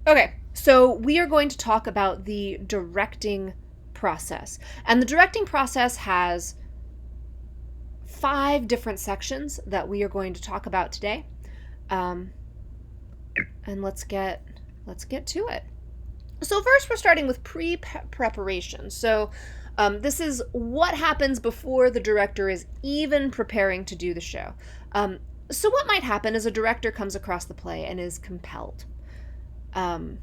Okay, so we are going to talk about the directing process. And the directing process has 5 different sections that we are going to talk about today. Um, and let's get to it. So first, we're starting with pre-preparation. So this is what happens before the director is even preparing to do the show. Um, so what might happen is a director comes across the play and is compelled. Um,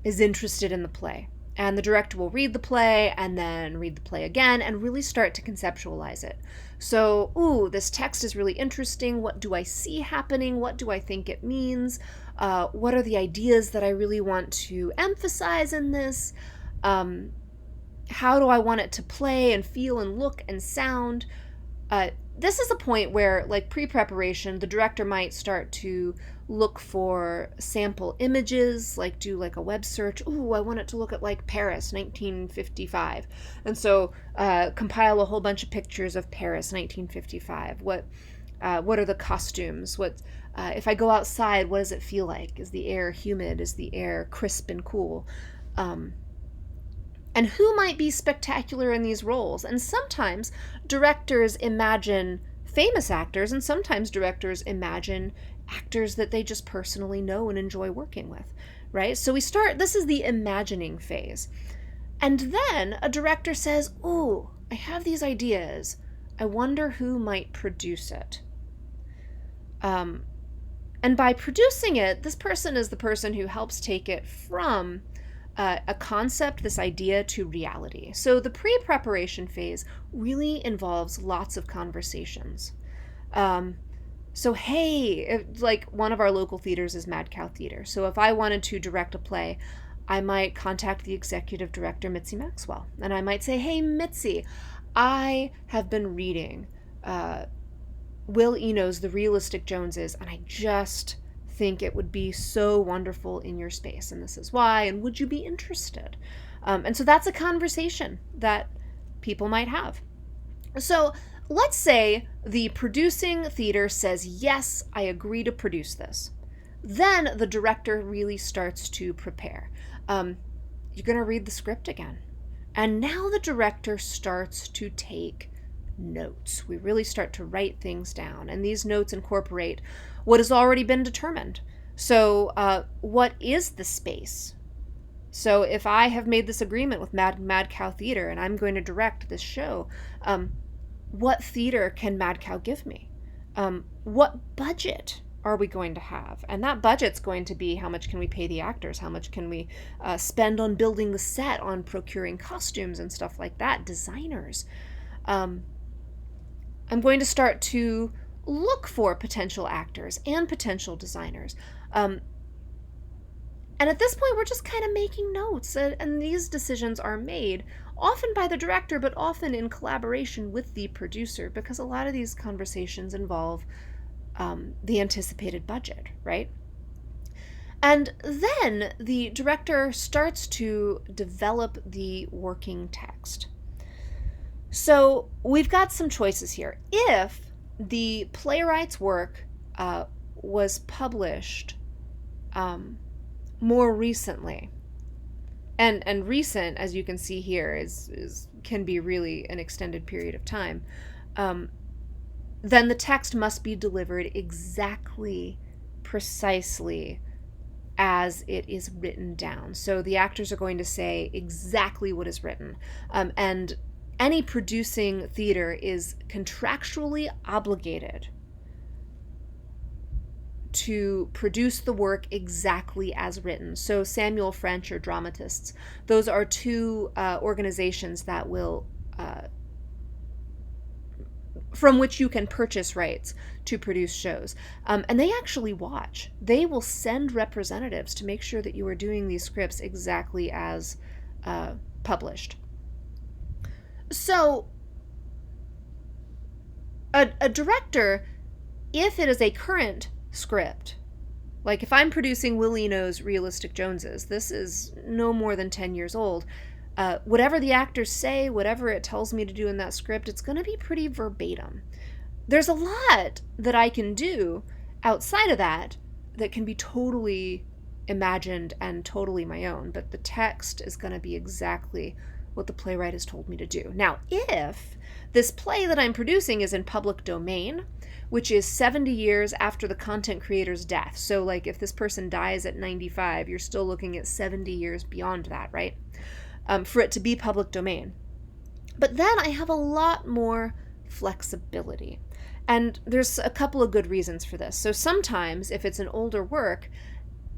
is interested in the play. And the director will read the play and then read the play again and really start to conceptualize it. So, this text is really interesting. What do I see happening? What do I think it means? What are the ideas that I really want to emphasize in this? How do I want it to play and feel and look and sound? This is a point where, like pre-preparation, the director might start to look for sample images, like do like a web search. I want it to look at like Paris, 1955, and so compile a whole bunch of pictures of Paris, 1955. What are the costumes? What if I go outside? What does it feel like? Is the air humid? Is the air crisp and cool? And who might be spectacular in these roles? And sometimes directors imagine famous actors, and sometimes directors imagine actors that they just personally know and enjoy working with, right? So this is the imagining phase. And then a director says, I have these ideas. I wonder who might produce it. And by producing it, this person is the person who helps take it from a concept, this idea, to reality. So the pre-preparation phase really involves lots of conversations. So like one of our local theaters is Mad Cow Theater. So if I wanted to direct a play, I might contact the executive director, Mitzi Maxwell, and I might say, hey, Mitzi, I have been reading Will Eno's The Realistic Joneses, and I just think it would be so wonderful in your space, and this is why, and would you be interested? And so that's a conversation that people might have. So let's say the producing theater says, yes, I agree to produce this. Then the director really starts to prepare. You're going to read the script again. And now the director starts to take notes. We really start to write things down, and these notes incorporate what has already been determined. So what is the space? So if I have made this agreement with Mad Cow Theater and I'm going to direct this show, what theater can Mad Cow give me? What budget are we going to have? And that budget's going to be how much can we pay the actors? How much can we spend on building the set, on procuring costumes and stuff like that, designers? I'm going to start to look for potential actors and potential designers. And at this point, we're just kind of making notes, and these decisions are made often by the director, but often in collaboration with the producer, because a lot of these conversations involve the anticipated budget, right? And then the director starts to develop the working text. So we've got some choices here. If the playwright's work was published more recently, and recent, as you can see here, is can be really an extended period of time, then the text must be delivered exactly, precisely as it is written down. So the actors are going to say exactly what is written, and any producing theater is contractually obligated to produce the work exactly as written. So Samuel French or Dramatists, those are two organizations that will from which you can purchase rights to produce shows. And they actually watch. They will send representatives to make sure that you are doing these scripts exactly as published. So a director, if it is a current script, like if I'm producing Will Eno's Realistic Joneses, this is no more than 10 years old, whatever the actors say, whatever it tells me to do in that script, it's going to be pretty verbatim. There's a lot that I can do outside of that that can be totally imagined and totally my own, but the text is going to be exactly what the playwright has told me to do. Now, if this play that I'm producing is in public domain, which is 70 years after the content creator's death, so like if this person dies at 95, you're still looking at 70 years beyond that, right? For it to be public domain. But then I have a lot more flexibility. And there's a couple of good reasons for this. So sometimes, if it's an older work,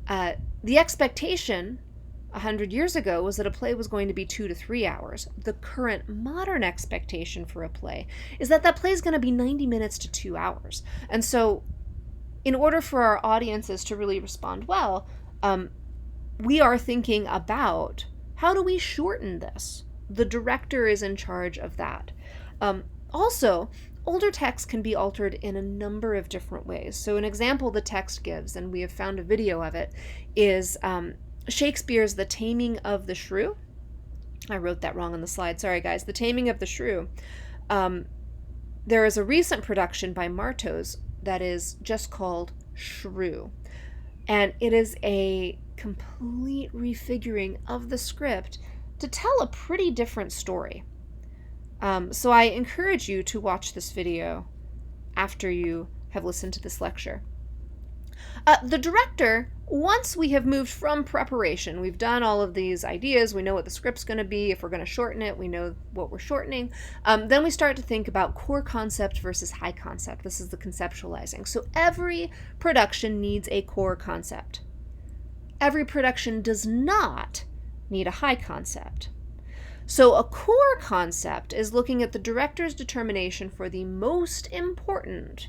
the expectation 100 years ago was that a play was going to be 2 to 3 hours. The current modern expectation for a play is that play is going to be 90 minutes to 2 hours. And so in order for our audiences to really respond well, we are thinking about how do we shorten this? The director is in charge of that. Also, older text can be altered in a number of different ways. So an example the text gives, and we have found a video of it, is Shakespeare's The Taming of the Shrew. I wrote that wrong on the slide. Sorry, guys. The Taming of the Shrew. There is a recent production by Martos that is just called Shrew. And it is a complete refiguring of the script to tell a pretty different story. So I encourage you to watch this video after you have listened to this lecture. The director, once we have moved from preparation, we've done all of these ideas, we know what the script's going to be, if we're going to shorten it, we know what we're shortening, then we start to think about core concept versus high concept. This is the conceptualizing. So every production needs a core concept. Every production does not need a high concept. So a core concept is looking at the director's determination for the most important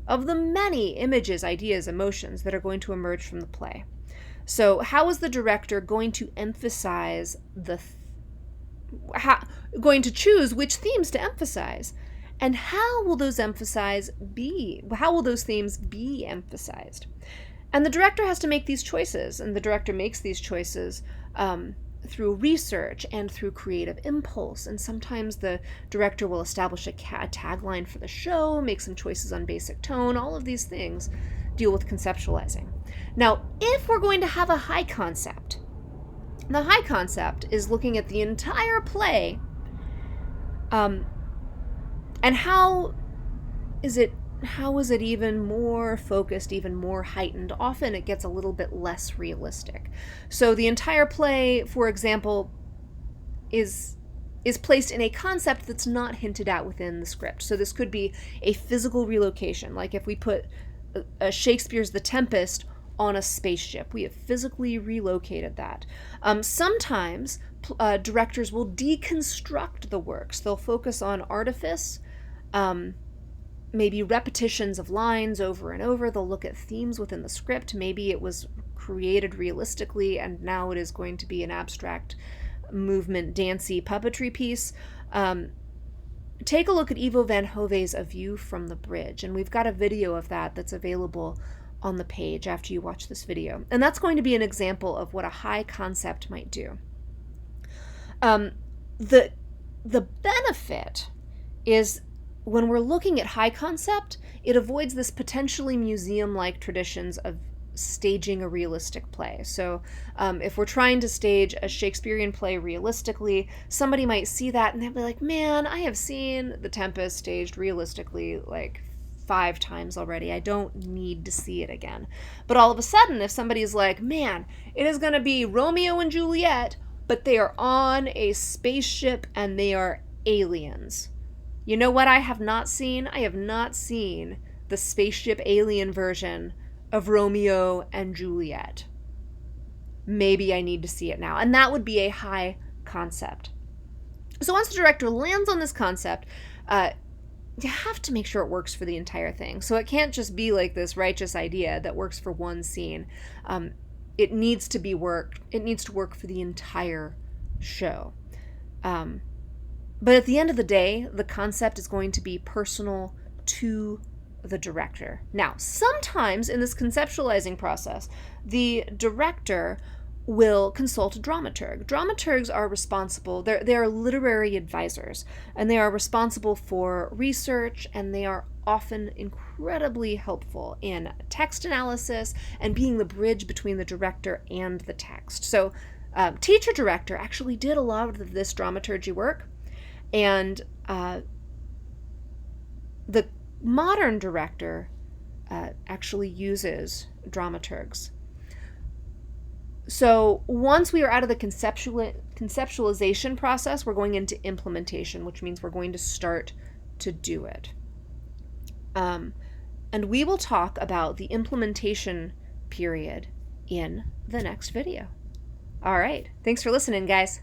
of the many images, ideas, emotions that are going to emerge from the play. So how is the director going to emphasize going to choose which themes to emphasize? And how will those themes be emphasized? And the director has to make these choices, and the director makes these choices through research and through creative impulse. And sometimes the director will establish a tagline for the show, make some choices on basic tone. All of these things deal with conceptualizing. Now, if we're going to have a high concept, the high concept is looking at the entire play, and how is it even more focused, even more heightened? Often it gets a little bit less realistic. So the entire play, for example, is placed in a concept that's not hinted at within the script. So this could be a physical relocation, like if we put Shakespeare's The Tempest on a spaceship. We have physically relocated that. Sometimes directors will deconstruct the works. They'll focus on artifice, maybe repetitions of lines over and over. They'll look at themes within the script. Maybe it was created realistically and now it is going to be an abstract movement, dancey puppetry piece. Take a look at Ivo van Hove's A View from the Bridge, and we've got a video of that that's available on the page after you watch this video. And that's going to be an example of what a high concept might do. The benefit is when we're looking at high concept, it avoids this potentially museum-like traditions of staging a realistic play. So if we're trying to stage a Shakespearean play realistically, somebody might see that and they'll be like, man, I have seen The Tempest staged realistically like 5 times already. I don't need to see it again. But all of a sudden, if somebody's like, man, it is going to be Romeo and Juliet, but they are on a spaceship and they are aliens. You know what I have not seen? I have not seen the spaceship alien version of Romeo and Juliet. Maybe I need to see it now. And that would be a high concept. So once the director lands on this concept, you have to make sure it works for the entire thing. So it can't just be like this righteous idea that works for one scene. It needs to work for the entire show. But at the end of the day, the concept is going to be personal to the director. Now, sometimes in this conceptualizing process, the director will consult a dramaturg. Dramaturgs are responsible, they are literary advisors, and they are responsible for research, and they are often incredibly helpful in text analysis and being the bridge between the director and the text. So, teacher director actually did a lot of this dramaturgy work, and the modern director actually uses dramaturgs. So once we are out of the conceptualization process, we're going into implementation, which means we're going to start to do it. And we will talk about the implementation period in the next video. All right. Thanks for listening, guys.